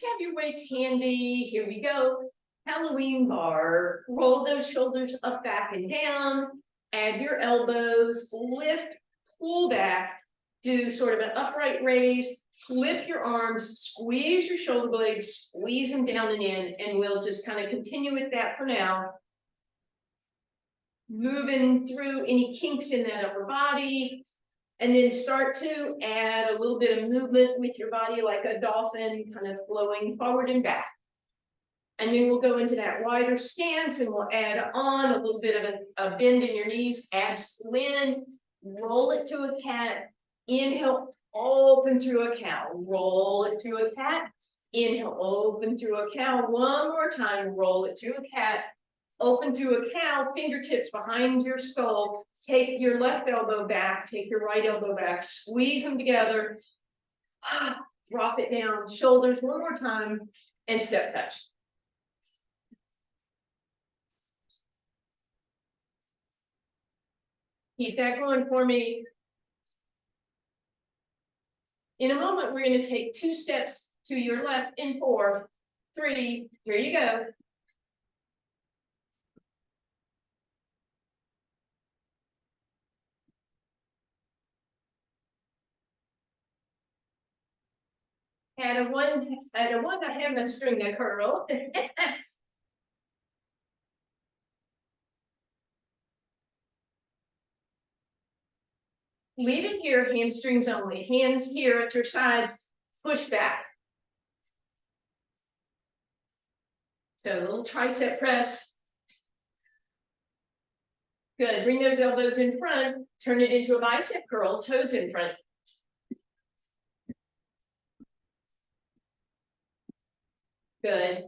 Have your weights handy. Here we go. Halloween bar. Roll those shoulders up, back, and down. Add your elbows. Lift, pull back. Do sort of an upright raise. Flip your arms. Squeeze your shoulder blades. Squeeze them down and in. And we'll just kind of continue with that for now. Moving through any kinks in that upper body. And then start to add a little bit of movement with your body like a dolphin, kind of flowing forward and back. And then we'll go into that wider stance and we'll add on a little bit of a bend in your knees, abs in, roll it to a cat, inhale, open through a cow, roll it through a cat, inhale, open through a cow, one more time, roll it through a cat, open through a cow, fingertips behind your skull, take your left elbow back, take your right elbow back, squeeze them together, drop it down, shoulders one more time, and step touch. Keep that going for me. In a moment, we're going to take 2 steps to your left in 4, 3, here you go. At a one, I have a string of curl. Leave it here, hamstrings only. Hands here at your sides, push back. So a little tricep press. Good, bring those elbows in front, turn it into a bicep curl, toes in front. Good.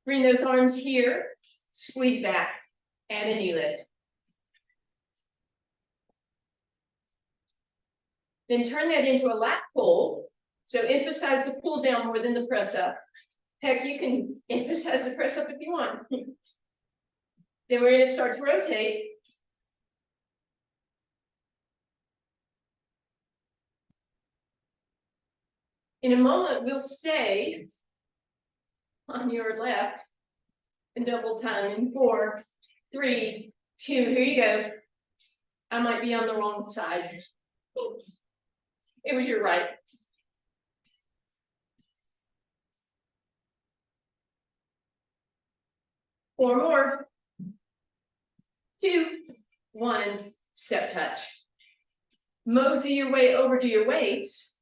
Bring those arms here, squeeze back, and a knee lift. Then turn that into a lat pull. So emphasize the pull down more than the press up. Heck, you can emphasize the press up if you want. Then we're going to start to rotate. In a moment, we'll stay on your left and double time in 4, 3, 2, here you go. I might be on the wrong side. It was your right. Four more. 2, 1, step touch. Mosey your way over to your weights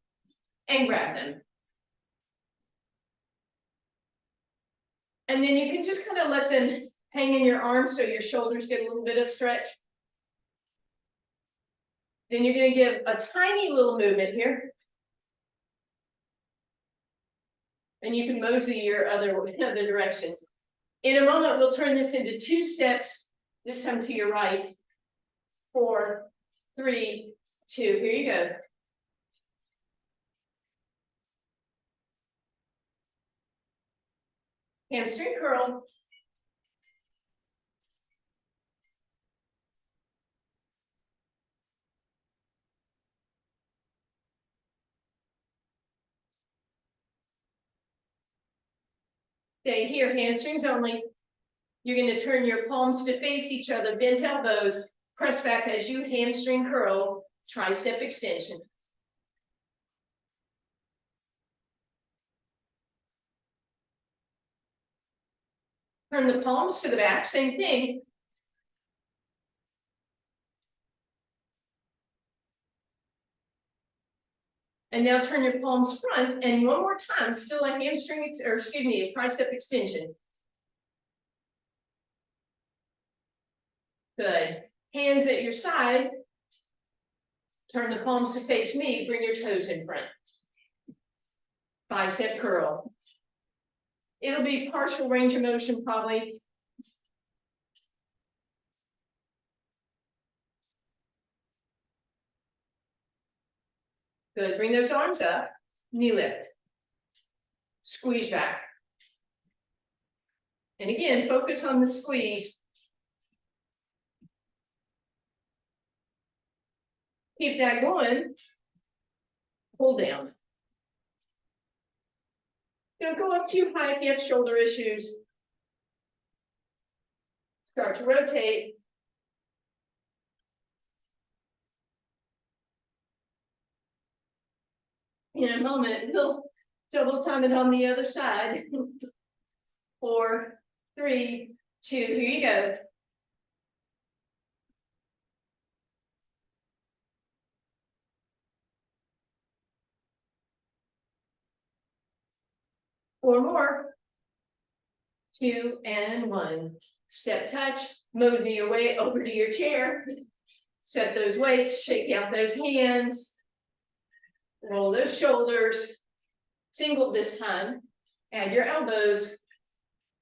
and grab them. And then you can just kind of let them hang in your arms so your shoulders get a little bit of stretch. Then you're going to give a tiny little movement here. And you can mosey your other directions. In a moment, we'll turn this into 2 steps, this time to your right. 4, 3, 2, here you go. Hamstring curl. Stay here, hamstrings only. You're going to turn your palms to face each other, bent elbows, press back as you hamstring curl, tricep extension. Turn the palms to the back, same thing. And now turn your palms front, and one more time, still a hamstring, or excuse me, a tricep extension. Good. Hands at your side. Turn the palms to face me, bring your toes in front. Bicep curl. It'll be partial range of motion probably. Good, bring those arms up, knee lift. Squeeze back. And again, focus on the squeeze. Keep that going. Pull down. Don't go up too high if you have shoulder issues. Start to rotate. In a moment, we'll double time it on the other side. 4, 3, 2, here you go. Four more. 2 and 1. Step touch, mosey your way over to your chair. Set those weights, shake out those hands. Roll those shoulders. Single this time. Add your elbows.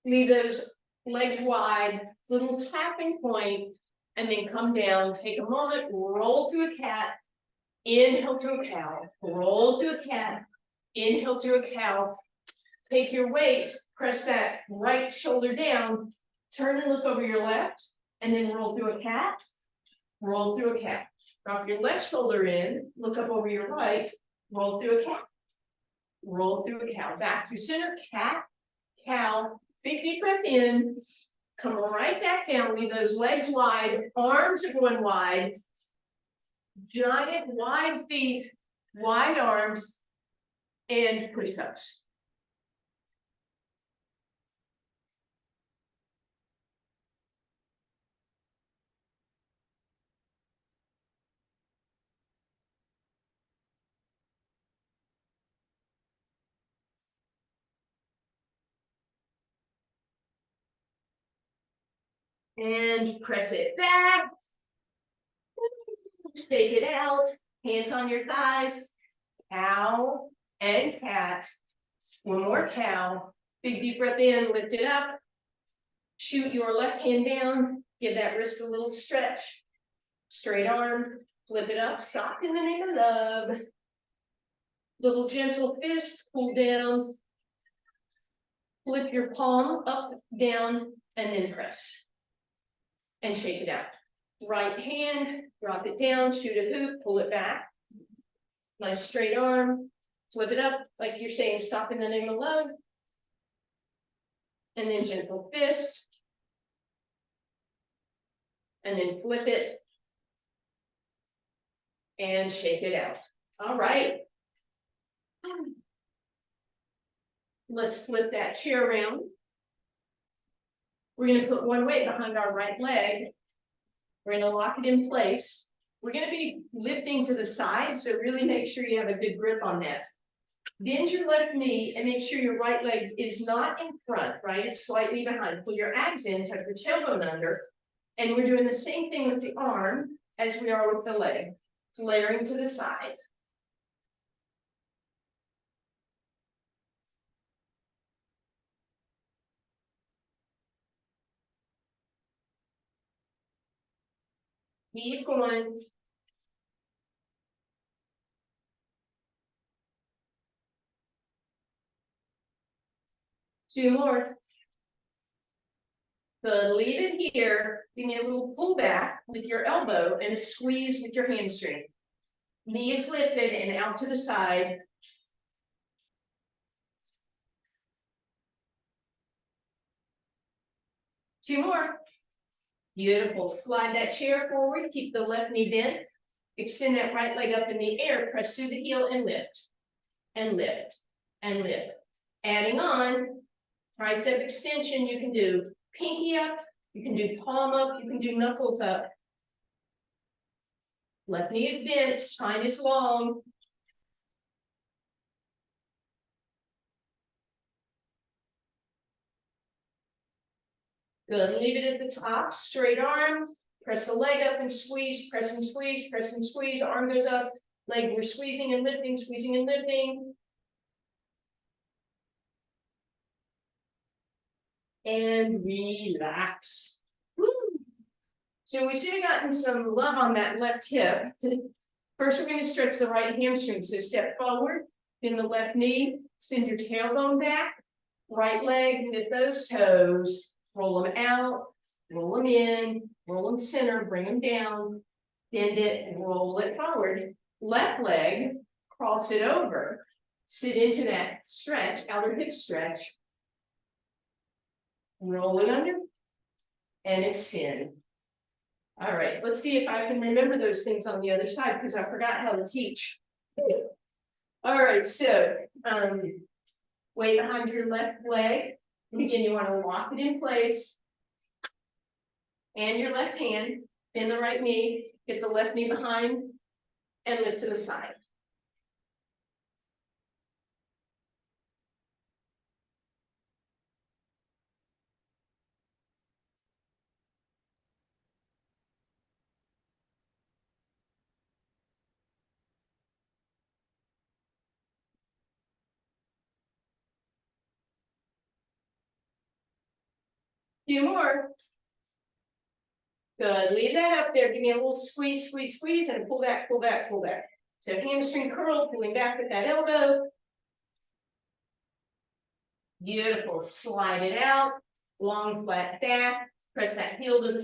Leave those legs wide, little tapping point, and then come down. Take a moment, roll to a cat. Inhale to a cow. Roll to a cat. Inhale to a cow. Take your weight, press that right shoulder down, turn and look over your left, and then roll through a cat, roll through a cat. Drop your left shoulder in, look up over your right, roll through a cat, roll through a cow. Back to center, cat, cow, big deep breath in, come right back down, leave those legs wide, arms are going wide, giant wide feet, wide arms, and push-ups. And press it back. Shake it out. Hands on your thighs. Cow and cat. One more cow. Big deep breath in, lift it up. Shoot your left hand down. Give that wrist a little stretch. Straight arm. Flip it up. Stop in the name of love. Little gentle fist. Pull down. Flip your palm up, down, and then press. And shake it out. Right hand, drop it down, shoot a hoop, pull it back. Nice straight arm, flip it up, like you're saying, stop in the name of love. And then gentle fist. And then flip it. And shake it out. All right. Let's flip that chair around. We're going to put one weight behind our right leg. We're going to lock it in place. We're going to be lifting to the side, so really make sure you have a good grip on that. Bend your left knee and make sure your right leg is not in front, right? It's slightly behind. Pull your abs in, tuck your tailbone under. And we're doing the same thing with the arm as we are with the leg. Layering to the side. Keep going. Two more. So leave it here. Give me a little pull back with your elbow and a squeeze with your hamstring. Knee is lifted and out to the side. Two more. Beautiful. Slide that chair forward. Keep the left knee bent. Extend that right leg up in the air. Press through the heel and lift. And lift. And lift. Adding on. Tricep extension. You can do pinky up. You can do palm up. You can do knuckles up. Left knee is bent. Spine is long. Good. Leave it at the top. Straight arm. Press the leg up and squeeze. Press and squeeze. Press and squeeze. Arm goes up. Leg, we're squeezing and lifting. Squeezing and lifting. And relax. Woo. So we should have gotten some love on that left hip. First, we're going to stretch the right hamstring. So step forward, bend the left knee, send your tailbone back, right leg, lift those toes, roll them out, roll them in, roll them center, bring them down, bend it, and roll it forward. Left leg, cross it over. Sit into that stretch, outer hip stretch. Roll it under and extend. All right, let's see if I can remember those things on the other side because I forgot how to teach. All right, so weight behind your left leg. Again, you want to lock it in place. And your left hand, bend the right knee, get the left knee behind, and lift to the side. Few more. Good, leave that up there, give me a little squeeze, squeeze, squeeze, and pull back, pull back, pull back. So hamstring curl, pulling back with that elbow. Beautiful, slide it out, long flat back, press that heel to the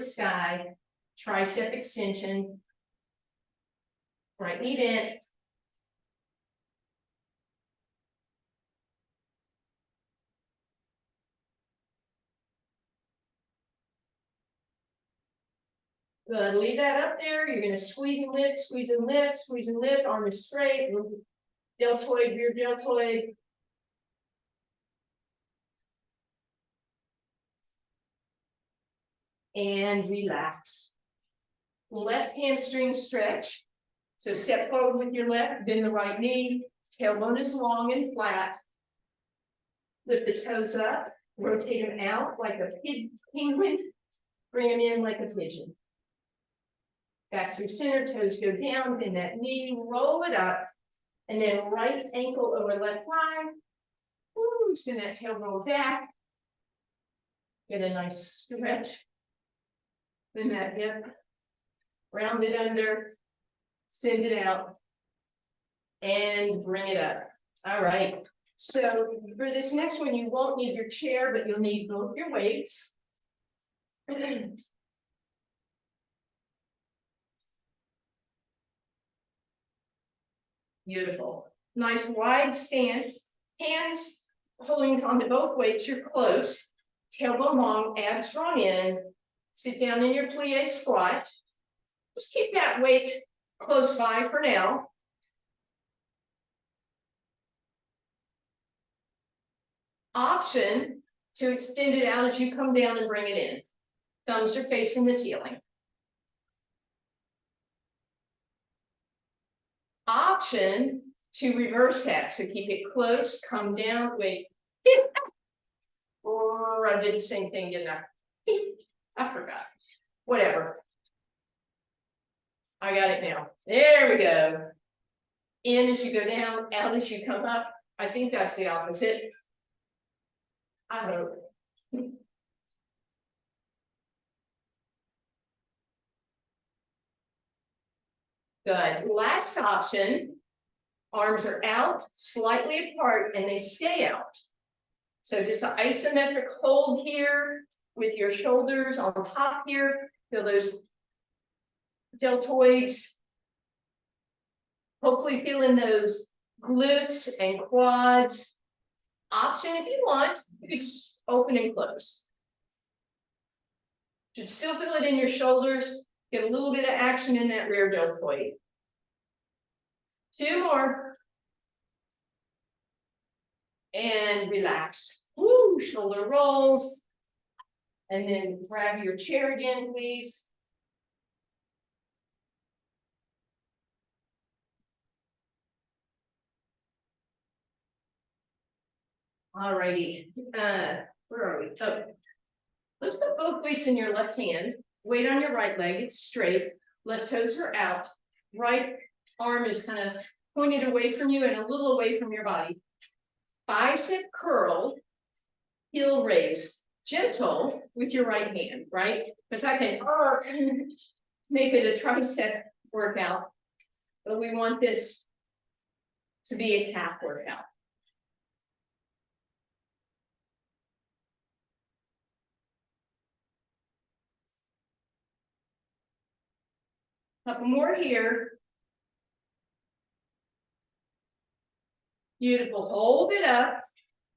sky, tricep extension, right knee bent. Good, leave that up there, you're gonna squeeze and lift, squeeze and lift, squeeze and lift, arm is straight, deltoid, rear deltoid. And relax. Left hamstring stretch. So step forward with your left, bend the right knee, tailbone is long and flat. Lift the toes up, rotate them out like a penguin, bring them in like a pigeon. Back through center, toes go down, bend that knee, roll it up, and then right ankle over left thigh. Woo, send that tailbone back. Get a nice stretch. Bend that hip, round it under, send it out, and bring it up. All right. So for this next one, you won't need your chair, but you'll need both your weights. Beautiful. Nice wide stance. Hands holding onto both weights, you're close. Tailbone long, abs drawn in. Sit down in your plie squat. Just keep that weight close by for now. Option to extend it out as you come down and bring it in. Thumbs are facing the ceiling. Option to reverse that. So keep it close, come down, wait. Or I did the same thing, didn't I? I forgot. Whatever. I got it now. There we go. In as you go down, out as you come up. I think that's the opposite. I hope. Good. Last option. Arms are out, slightly apart, and they stay out. So just an isometric hold here with your shoulders on top here. Feel those deltoids. Hopefully feeling those glutes and quads. Option if you want, you can just open and close. Should still feel it in your shoulders. Get a little bit of action in that rear deltoid. Two more. And relax. Woo, shoulder rolls. And then grab your chair again, please. All righty. Where are we? Oh, let's put both weights in your left hand. Weight on your right leg. It's straight. Left toes are out. Right arm is kind of pointed away from you and a little away from your body. Bicep curl. Heel raise. Gentle with your right hand, right? Because I can make it a tricep workout. But we want this to be a calf workout. Couple more here. Beautiful. Hold it up.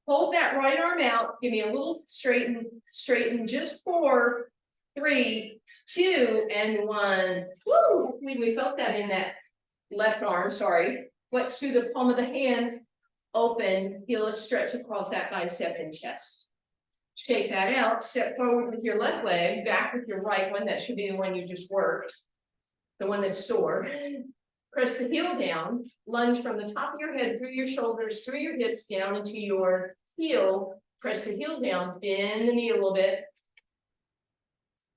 Hold that right arm out. Give me a little straighten just 4, 3, 2, and 1. Woo! We felt that in that left arm, sorry. Flex through the palm of the hand, open, feel a stretch across that bicep and chest. Shake that out, step forward with your left leg, back with your right one, that should be the one you just worked, the one that's sore. Press the heel down, lunge from the top of your head, through your shoulders, through your hips, down into your heel. Press the heel down, bend the knee a little bit.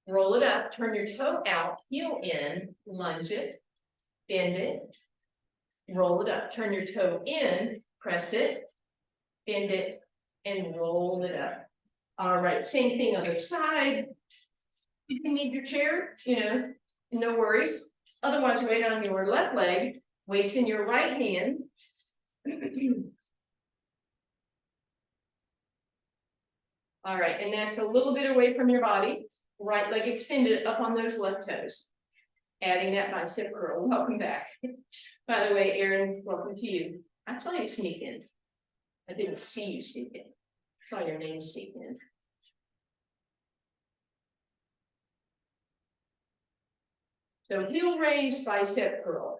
Roll it up, turn your toe out, heel in, lunge it, bend it. Roll it up, turn your toe in, press it, bend it, and roll it up. All right, same thing other side. If you need your chair, no worries. Otherwise, weight on your left leg, weights in your right hand. All right, and that's a little bit away from your body. Right leg extended up on those left toes. Adding that bicep curl. Welcome back. By the way, Erin, welcome to you. I saw you sneak in. I didn't see you sneak in. I saw your name sneak in. So heel raise, bicep curl.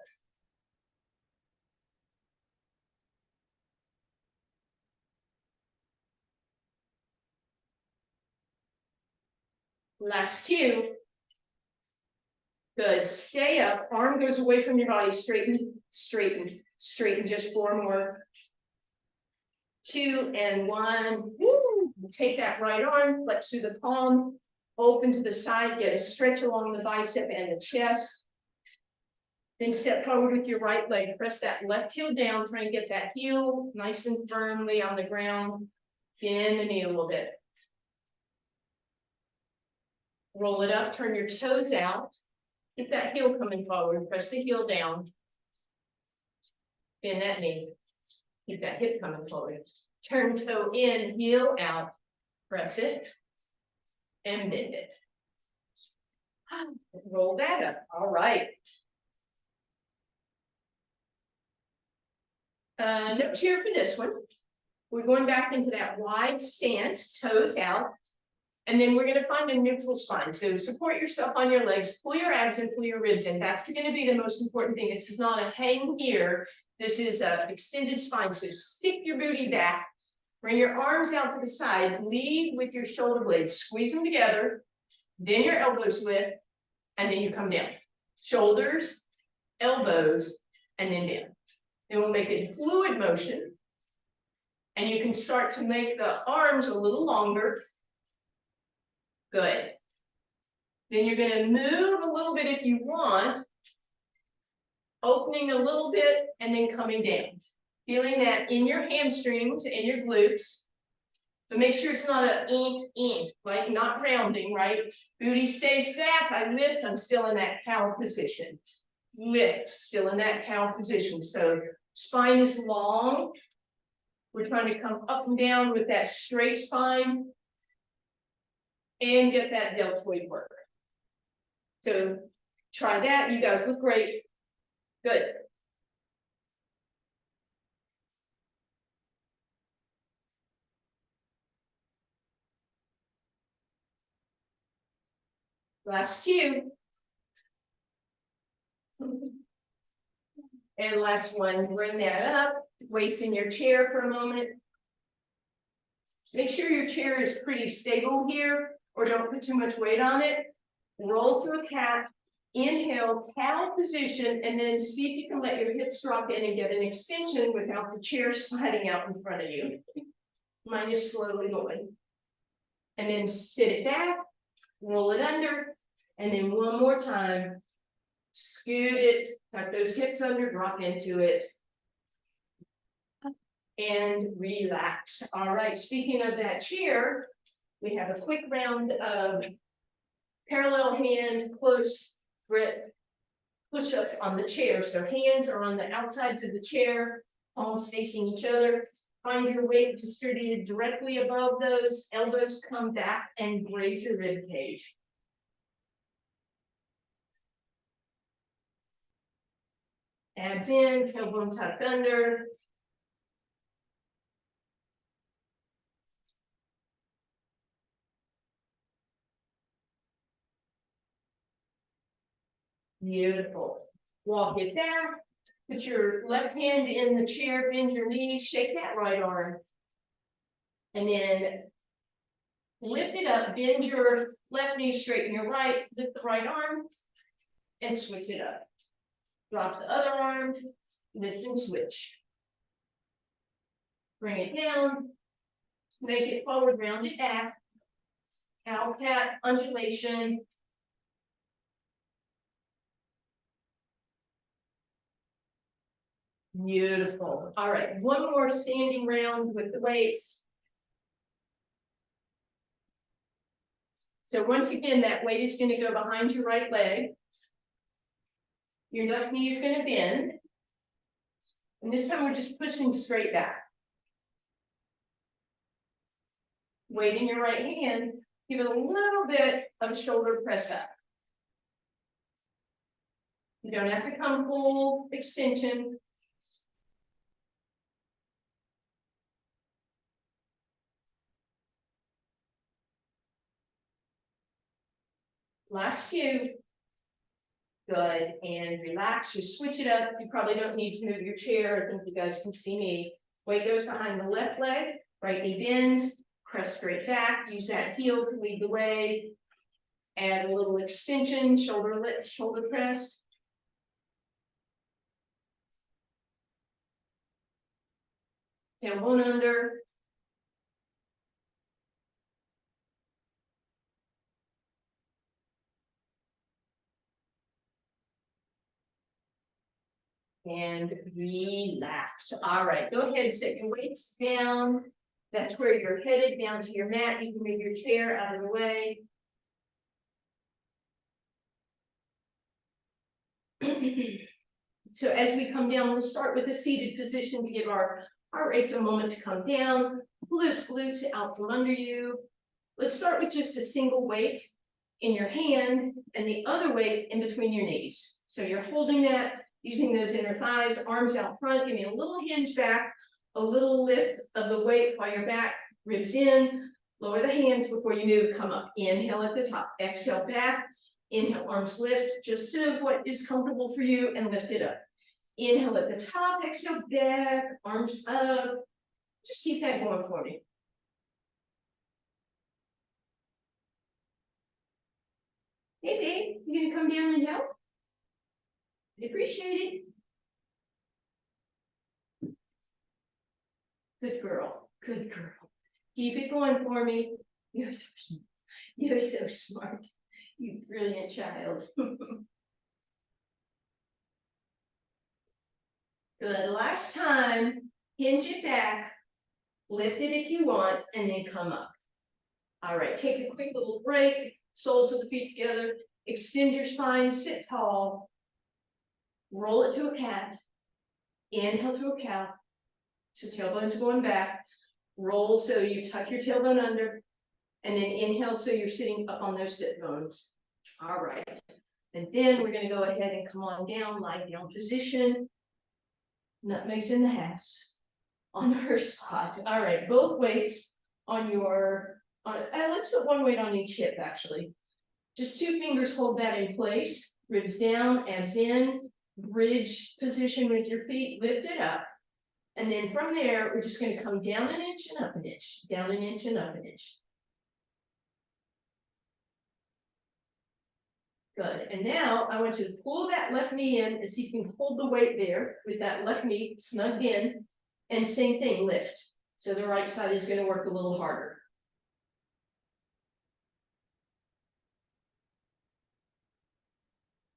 Last 2. Good. Stay up. Arm goes away from your body. Straighten, straighten, straighten. Just 4 more. 2 and 1. Woo! Take that right arm, flex through the palm, open to the side, get a stretch along the bicep and the chest. Then step forward with your right leg. Press that left heel down. Try and get that heel nice and firmly on the ground. Bend the knee a little bit. Roll it up. Turn your toes out. Get that heel coming forward. Press the heel down. Bend that knee. Keep that hip coming forward. Turn toe in, heel out. Press it. And bend it. Roll that up. All right. No chair for this one. We're going back into that wide stance, toes out. And then we're going to find a neutral spine. So support yourself on your legs, pull your abs and pull your ribs in. That's going to be the most important thing. This is not a hang here. This is an extended spine. So stick your booty back. Bring your arms out to the side. Lead with your shoulder blades. Squeeze them together. Then your elbows lift. And then you come down. Shoulders, elbows, and then down. Then we'll make a fluid motion. And you can start to make the arms a little longer. Good. Then you're going to move a little bit if you want, opening a little bit and then coming down. Feeling that in your hamstrings and your glutes. But make sure it's not a like not rounding, right? Booty stays back, I lift, I'm still in that cow position. Lift, still in that cow position. So spine is long. We're trying to come up and down with that straight spine. And get that deltoid work. So try that. You guys look great. Good. Last 2. And last 1. Bring that up. Weights in your chair for a moment. Make sure your chair is pretty stable here, or don't put too much weight on it. Roll through a cat. Inhale, cow position, and then see if you can let your hips drop in and get an extension without the chair sliding out in front of you. Mine is slowly going. And then sit it back, roll it under, and then one more time, scoot it, tuck those hips under, drop into it, and relax. All right, speaking of that chair, we have a quick round of parallel hand, close grip, push-ups on the chair. So hands are on the outsides of the chair, palms facing each other. Find your weight distributed directly above those. Elbows come back and brace your rib cage. Abs in, tailbone tucked under. Beautiful. Walk it down. Put your left hand in the chair, bend your knees, shake that right arm. And then lift it up, bend your left knee, straighten your right, lift the right arm, and switch it up. Drop the other arm, lift and switch. Bring it down, make it forward, round it back. Cow cat undulation. Beautiful. All right, one more standing round with the weights. So once again, that weight is going to go behind your right leg. Your left knee is going to bend. And this time we're just pushing straight back. Weight in your right hand. Give it a little bit of shoulder press up. You don't have to come full extension. Last two. Good, and relax, just switch it up. You probably don't need to move your chair. I think you guys can see me. Weight goes behind the left leg, right knee bends, press straight back, use that heel to lead the way. Add a little extension, shoulder lift, shoulder press. Tailbone under. And relax. All right, go ahead, set your weights down. That's where you're headed, down to your mat. You can move your chair out of the way. So as we come down, we'll start with a seated position to give our heart rates a moment to come down. Pull those glutes out from under you. Let's start with just a single weight in your hand and the other weight in between your knees. So you're holding that, using those inner thighs, arms out front, give me a little hinge back, a little lift of the weight while you're back, ribs in, lower the hands before you move, come up. Inhale at the top, exhale back, inhale, arms lift, just to what is comfortable for you and lift it up. Inhale at the top, exhale back, arms up. Just keep that going for me. Hey babe, you gonna come down and help? I appreciate it. Good girl, good girl. Keep it going for me. You're so smart. You brilliant child. Good, last time, hinge it back, lift it if you want, and then come up. All right, take a quick little break, soles of the feet together, extend your spine, sit tall, roll it to a cat, inhale to a cow, so tailbone's going back, roll so you tuck your tailbone under, and then inhale so you're sitting up on those sit bones. All right, and then we're gonna go ahead and come on down, lie down position. Nutmeg's in the house on her spot. All right, both weights on your, let's put one weight on each hip actually. Just two fingers hold that in place, ribs down, abs in, bridge position with your feet, lift it up. And then from there, we're just going to come down an inch and up an inch, down an inch and up an inch. Good, and now I want you to pull that left knee in and see if you can hold the weight there with that left knee snugged in, and same thing, lift. So the right side is going to work a little harder.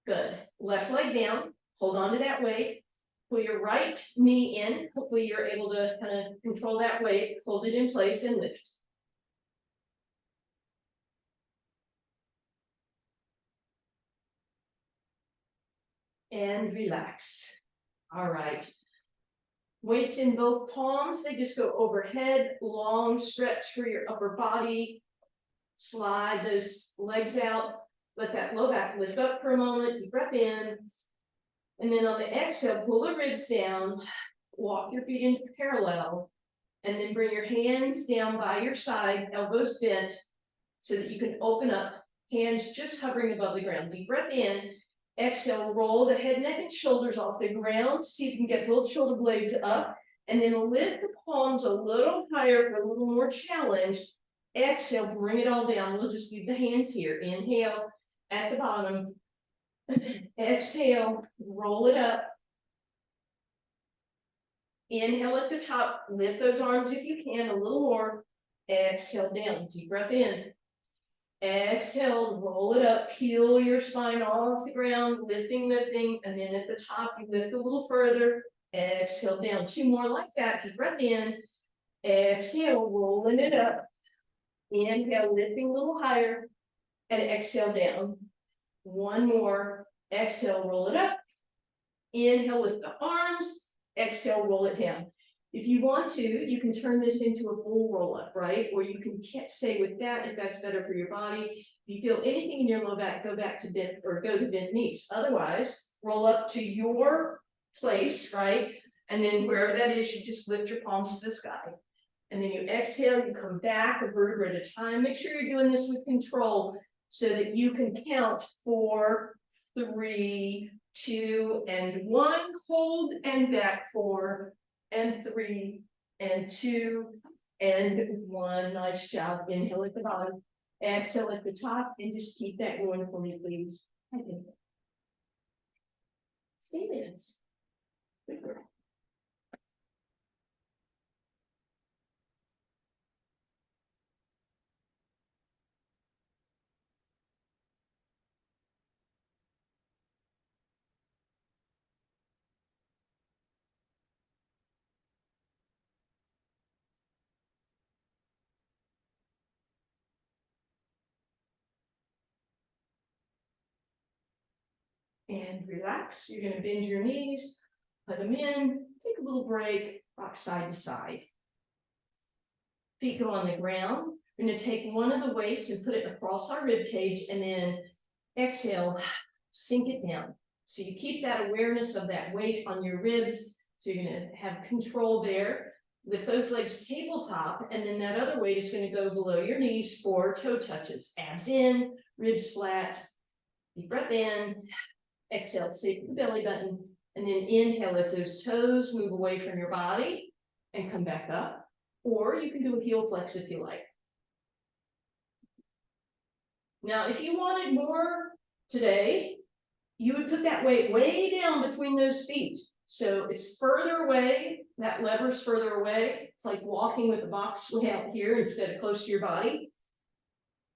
Good, left leg down, hold on to that weight, pull your right knee in, hopefully you're able to kind of control that weight, hold it in place and lift. And relax. All right. Weights in both palms, they just go overhead, long stretch for your upper body. Slide those legs out, let that low back lift up for a moment, deep breath in. And then on the exhale, pull the ribs down, walk your feet into parallel, and then bring your hands down by your side, elbows bent, so that you can open up, hands just hovering above the ground. Deep breath in, Exhale, roll the head, neck, and shoulders off the ground. See if you can get both shoulder blades up. And then lift the palms a little higher for a little more challenge. Exhale, bring it all down. We'll just leave the hands here. Inhale at the bottom. Exhale, roll it up. Inhale at the top. Lift those arms if you can, a little more. Exhale down. Deep breath in. Exhale, roll it up, peel your spine off the ground, lifting, and then at the top, you lift a little further. Exhale down, 2 more like that, deep breath in. Exhale, rolling it up. Inhale, lifting a little higher, and exhale down. 1 more, exhale, roll it up. Inhale, lift the arms, exhale, roll it down. If you want to, you can turn this into a full roll up, right? Or you can stay with that if that's better for your body. If you feel anything in your low back, go back to bent or go to bent knees. Otherwise, roll up to your place, right? And then wherever that is, you just lift your palms to the sky. And then you exhale, you come back a vertebra at a time. Make sure you're doing this with control so that you can count 4, 3, 2, and 1. Hold and back 4. And 3, and 2, and 1. Nice job. Inhale at the bottom, exhale at the top, and just keep that going for me, please. I think. Stay there. Good girl. And relax. You're going to bend your knees, put them in, take a little break, rock side to side. Feet go on the ground. We're going to take one of the weights and put it across our rib cage, and then exhale, sink it down. So you keep that awareness of that weight on your ribs. So you're going to have control there. Lift those legs tabletop, and then that other weight is going to go below your knees for toe touches. Abs in, ribs flat. Deep breath in. Exhale, save the belly button, and then inhale as those toes move away from your body and come back up. Or you can do a heel flex if you like. Now, if you wanted more today, you would put that weight way down between those feet. So it's further away, that lever's further away. It's like walking with a box way out here instead of close to your body.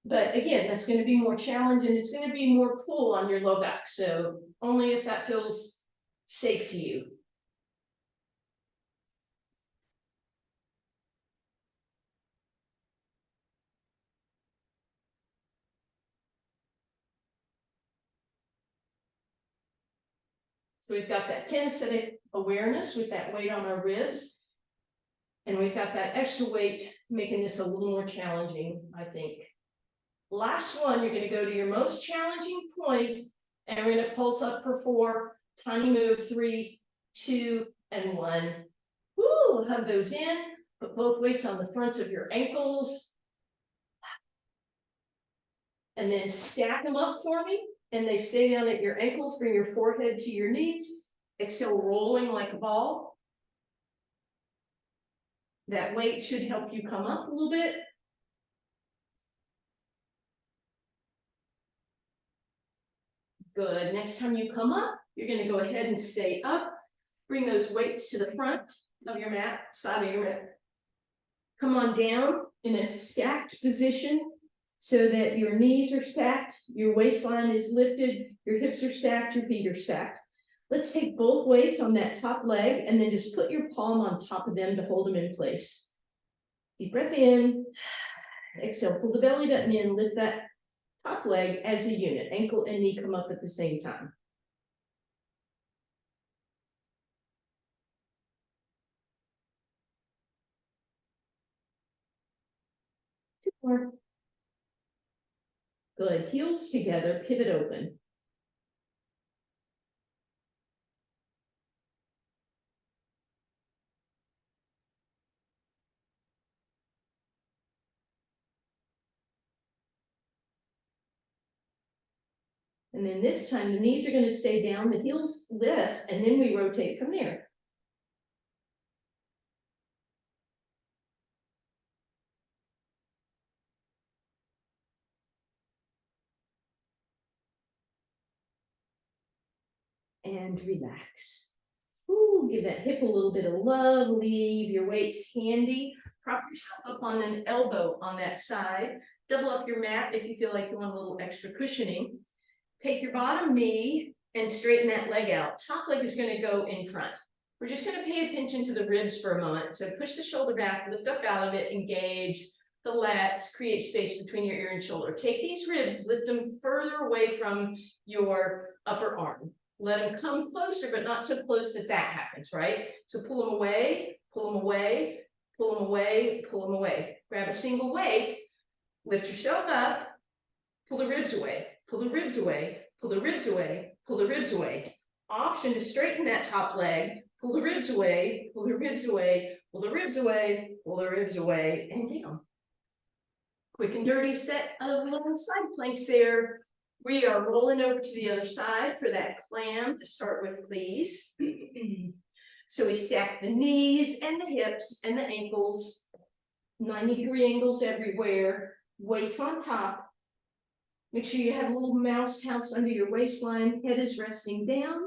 But again, that's going to be more challenge, and it's going to be more pull on your low back. So only if that feels safe to you. So we've got that kinesthetic awareness with that weight on our ribs. And we've got that extra weight making this a little more challenging, I think. Last one, you're going to go to your most challenging point, and we're going to pulse up for 4, tiny move, 3, 2, and 1. Woo, hug those in, put both weights on the fronts of your ankles, and then stack them up for me, and they stay down at your ankles. Bring your forehead to your knees. Exhale, rolling like a ball. That weight should help you come up a little bit. Good. Next time you come up, you're going to go ahead and stay up. Bring those weights to the front of your mat, side of your mat. Come on down in a stacked position so that your knees are stacked, your waistline is lifted, your hips are stacked, your feet are stacked. Let's take both weights on that top leg and then just put your palm on top of them to hold them in place. Deep breath in. Exhale, pull the belly button in, lift that top leg as a unit. Ankle and knee come up at the same time. 2 more. Good. Heels together, pivot open. And then this time the knees are going to stay down, the heels lift, and then we rotate from there. And relax. Ooh, give that hip a little bit of love, leave your weights handy. Prop yourself up on an elbow on that side. Double up your mat if you feel like you want a little extra cushioning. Take your bottom knee and straighten that leg out. Top leg is going to go in front. We're just going to pay attention to the ribs for a moment. So push the shoulder back, lift up out of it, engage the lats, create space between your ear and shoulder. Take these ribs, lift them further away from your upper arm. Let them come closer, but not so close that that happens, right? So pull them away, pull them away, pull them away, pull them away. Grab a single weight, lift yourself up, pull the ribs away, pull the ribs away, pull the ribs away, pull the ribs away. Option to straighten that top leg, pull the ribs away, pull the ribs away, pull the ribs away, pull the ribs away, and down. Quick and dirty set of little side planks there. We are rolling over to the other side for that clam to start with, please. So we stack the knees and the hips and the ankles, 90-degree angles everywhere, weights on top. Make sure you have a little mouse house under your waistline, head is resting down.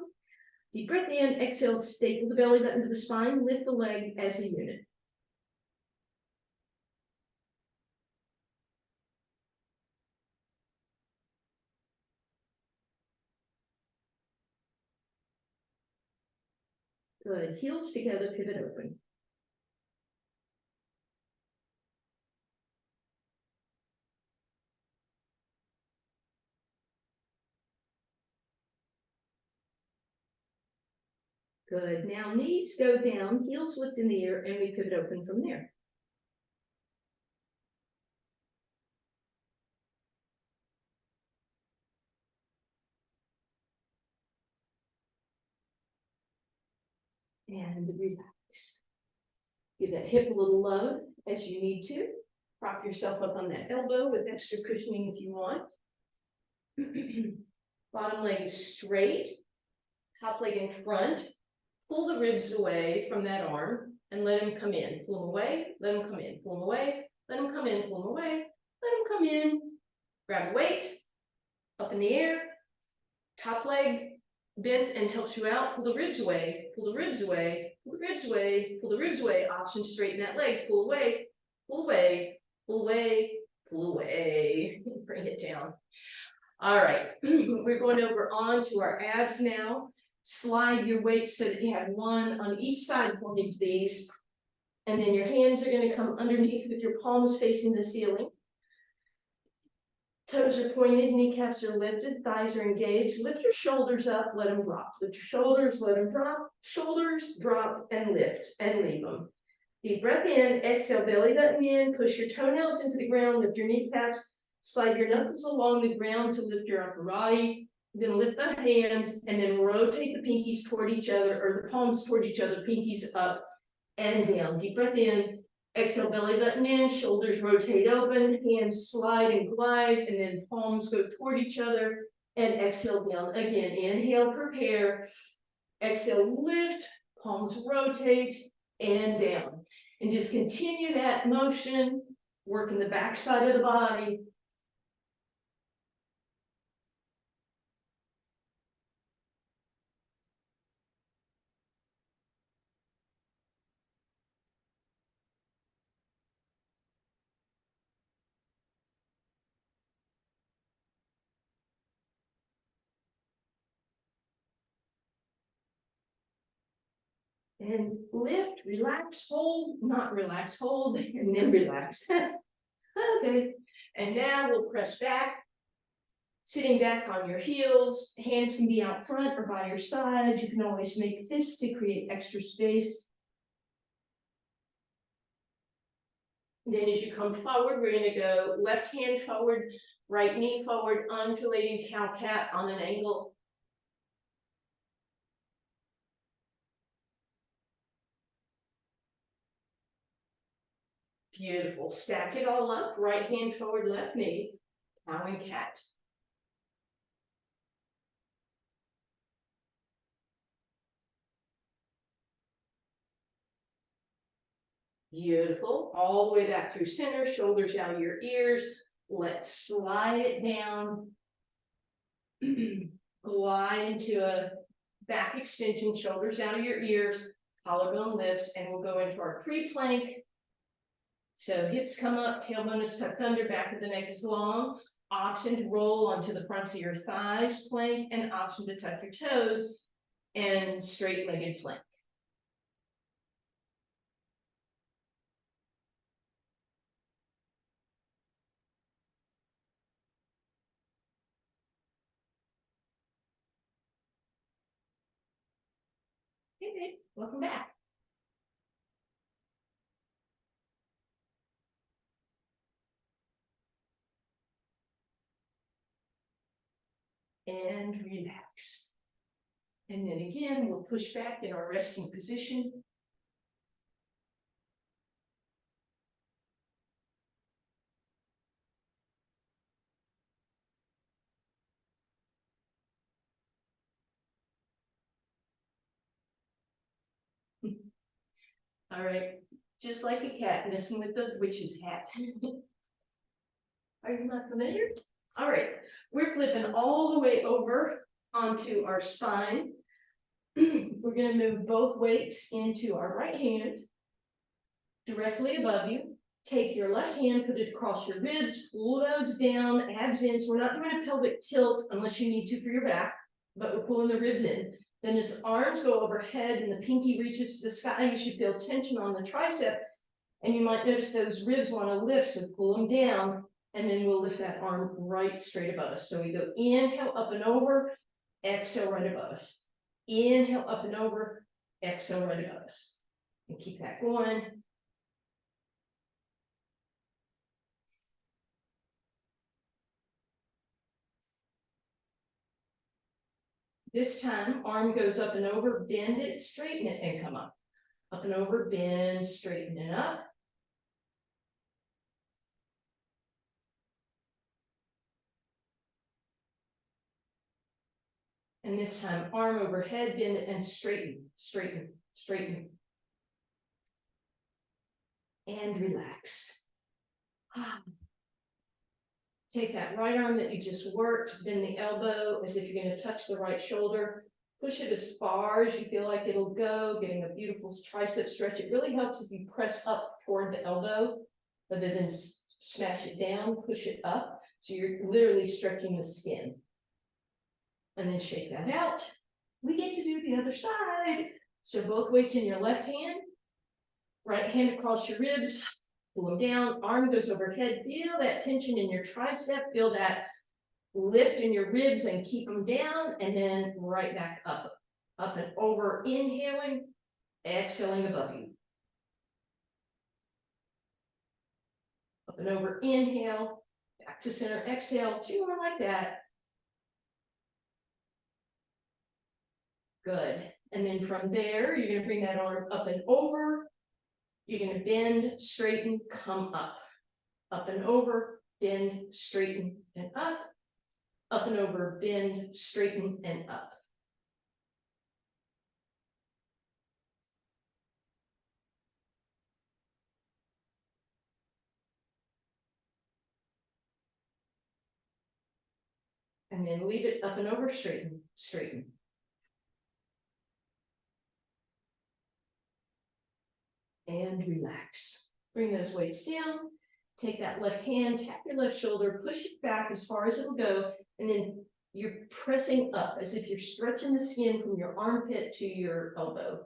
Deep breath in, exhale, staple the belly button to the spine, lift the leg as a unit. Good, heels together, pivot open. Good, now knees go down, heels lift in the air, and we pivot open from there. And relax. Give that hip a little love as you need to. Prop yourself up on that elbow with extra cushioning if you want. Bottom leg is straight, top leg in front. Pull the ribs away from that arm and let him come in. Pull them away, let him come in. Pull them away, let him come in. Pull them away, let him come in. Grab a weight, up in the air. Top leg bent and helps you out. Pull the ribs away, pull the ribs away, pull the ribs away, pull the ribs away. Option, straighten that leg. Pull away, pull away, pull away, pull away. Bring it down. All right, we're going over onto our abs now. Slide your weight so that you have one on each side pointing to these. And then your hands are going to come underneath with your palms facing the ceiling. Toes are pointed, kneecaps are lifted, thighs are engaged. Lift your shoulders up, let them drop. Lift your shoulders, let them drop. Shoulders, drop, and lift, and leave them. Deep breath in, exhale, belly button in, push your toenails into the ground, lift your kneecaps, slide your knuckles along the ground to lift your upper body. Then lift the hands and then rotate the pinkies toward each other, or the palms toward each other, pinkies up and down. Deep breath in, exhale, belly button in, shoulders rotate open, hands slide and glide, and then palms go toward each other, and exhale down. Again, inhale, prepare, exhale, lift, palms rotate, and down. And just continue that motion, working the back side of the body. And lift, relax, hold, not relax, hold, and then relax. Okay, and now we'll press back, sitting back on your heels. Hands can be out front or by your side. You can always make fists to create extra space. And then as you come forward, we're going to go left hand forward, right knee forward, undulating cow cat on an angle. Beautiful. Stack it all up, right hand forward, left knee, cow and cat. Beautiful. All the way back through center, shoulders out of your ears. Let's slide it down. Glide into a back extension, shoulders out of your ears, collarbone lifts, and we'll go into our pre-plank. So hips come up, tailbone is tucked under, back of the neck is long. Option to roll onto the fronts of your thighs, plank, and option to tuck your toes and straight-legged plank. Hey, welcome back. And relax. And then again, we'll push back in our resting position. All right, just like a cat messing with the witch's hat. Are you not familiar? All right, we're flipping all the way over onto our spine. We're going to move both weights into our right hand, directly above you. Take your left hand, put it across your ribs, pull those down, abs in. So we're not doing a pelvic tilt unless you need to for your back, but we're pulling the ribs in. Then as arms go overhead and the pinky reaches to the sky, you should feel tension on the tricep. And you might notice those ribs want to lift, so pull them down, and then we'll lift that arm right straight above us. So we go inhale, up and over, exhale right above us. Inhale, up and over, exhale right above us. And keep that going. This time, arm goes up and over, bend it, straighten it, and come up. Up and over, bend, straighten it up. And this time, arm overhead, bend it, and straighten, straighten, straighten. And relax. Take that right arm that you just worked, bend the elbow as if you're going to touch the right shoulder. Push it as far as you feel like it'll go, getting a beautiful tricep stretch. It really helps if you press up toward the elbow rather than smash it down, push it up. So you're literally stretching the skin. And then shake that out. We get to do the other side. So both weights in your left hand, right hand across your ribs, pull them down, arm goes overhead. Feel that tension in your tricep, feel that lift in your ribs and keep them down, and then right back up. Up and over, inhaling, exhaling above you. Up and over, inhale, back to center, exhale, 2 more like that. Good. And then from there, you're going to bring that arm up and over. You're going to bend, straighten, come up. Up and over, bend, straighten, and up. Up and over, bend, straighten, and up. And then leave it up and over, straighten, straighten. And relax. Bring those weights down. Take that left hand, tap your left shoulder, push it back as far as it'll go, and then you're pressing up as if you're stretching the skin from your armpit to your elbow.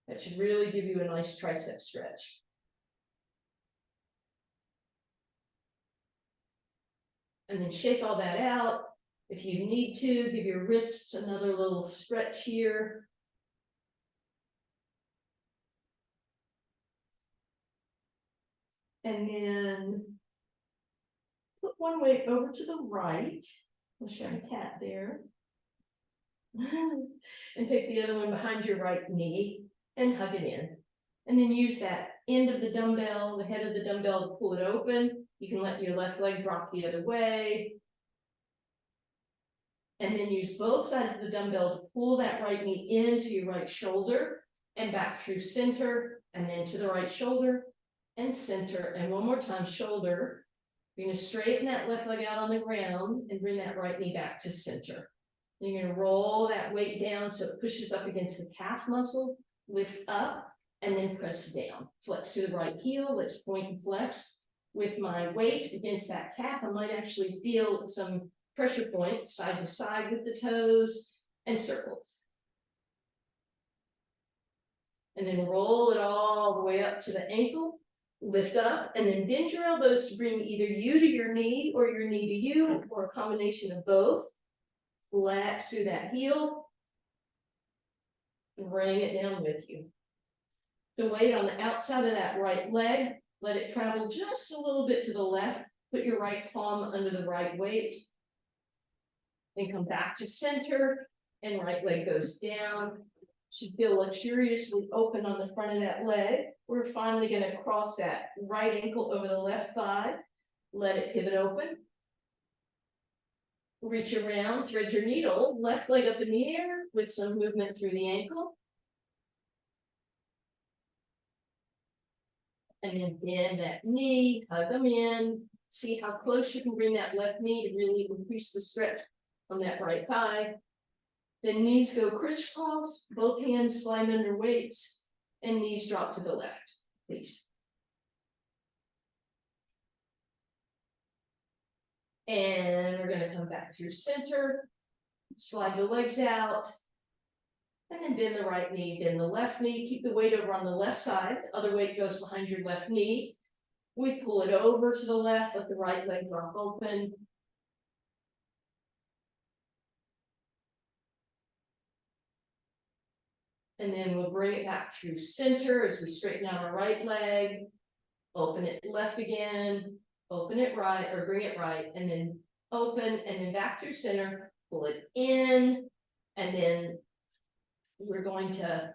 That should really give you a nice tricep stretch. And then shake all that out. If you need to, give your wrists another little stretch here. And then put one weight over to the right. We'll show a cat there. And take the other one behind your right knee and hug it in. And then use that end of the dumbbell, the head of the dumbbell to pull it open. You can let your left leg drop the other way. And then use both sides of the dumbbell to pull that right knee into your right shoulder and back through center and then to the right shoulder and center, and one more time, shoulder. You're gonna straighten that left leg out on the ground and bring that right knee back to center. You're gonna roll that weight down so it pushes up against the calf muscle, lift up, and then press down. Flex to the right heel, let's point and flex. With my weight against that calf, I might actually feel some pressure point side to side with the toes and circles. And then roll it all the way up to the ankle, lift up, and then bend your elbows to bring either you to your knee or your knee to you, or a combination of both. Flex through that heel, bring it down with you. The weight on the outside of that right leg, let it travel just a little bit to the left. Put your right palm under the right weight. Then come back to center, and right leg goes down. Should feel luxuriously open on the front of that leg. We're finally going to cross that right ankle over the left thigh. Let it pivot open. Reach around, thread your needle, left leg up in the air with some movement through the ankle. And then bend that knee, hug them in. See how close you can bring that left knee to really increase the stretch on that right thigh. Then knees go crisscross, both hands slide under weights, and knees drop to the left, please. And we're gonna come back through center, slide the legs out, and then bend the right knee, bend the left knee, keep the weight over on the left side, the other weight goes behind your left knee. We pull it over to the left, let the right leg drop open. And then we'll bring it back through center as we straighten out our right leg, open it left again, open it right, or bring it right, and then open, and then back through center, pull it in, and then we're going to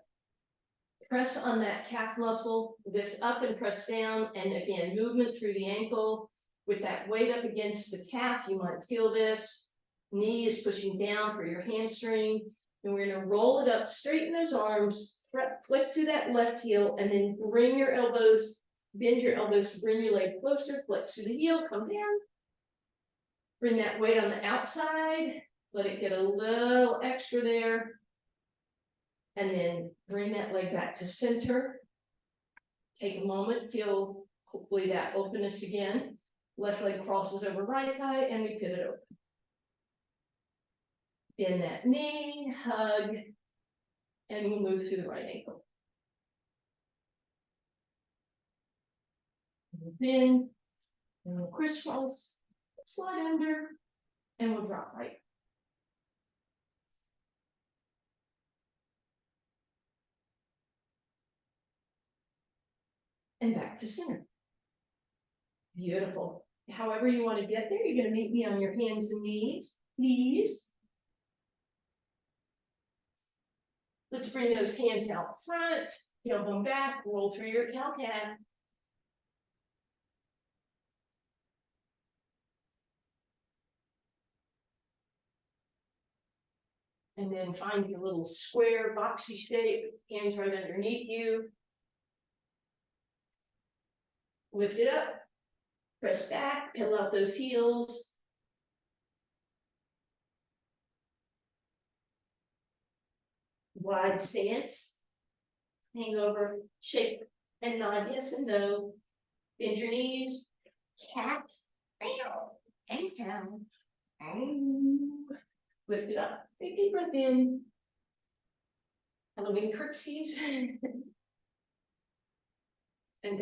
press on that calf muscle, lift up and press down, and again, movement through the ankle. With that weight up against the calf, you might feel this. Knee is pushing down for your hamstring. And we're gonna roll it up, straighten those arms, flex through that left heel, and then bring your elbows, bend your elbows to bring your leg closer, flex through the heel, come down. Bring that weight on the outside, let it get a little extra there. And then bring that leg back to center. Take a moment, feel hopefully that openness again. Left leg crosses over right thigh, and we pivot open. Bend that knee, hug, and we'll move through the right ankle. We'll bend, and we'll crisscross, slide under, and we'll drop right. And back to center. Beautiful. However you want to get there, you're going to meet me on your hands and knees, please. Let's bring those hands out front, tailbone back, roll through your cow-cat. And then find your little square, boxy shape, hands right underneath you. Lift it up, press back, peel out those heels. Wide stance, hang over, shake and nod, yes and no. Bend your knees, cat, and cow. Lift it up, take a deep breath in. Halloween curtsies. And thank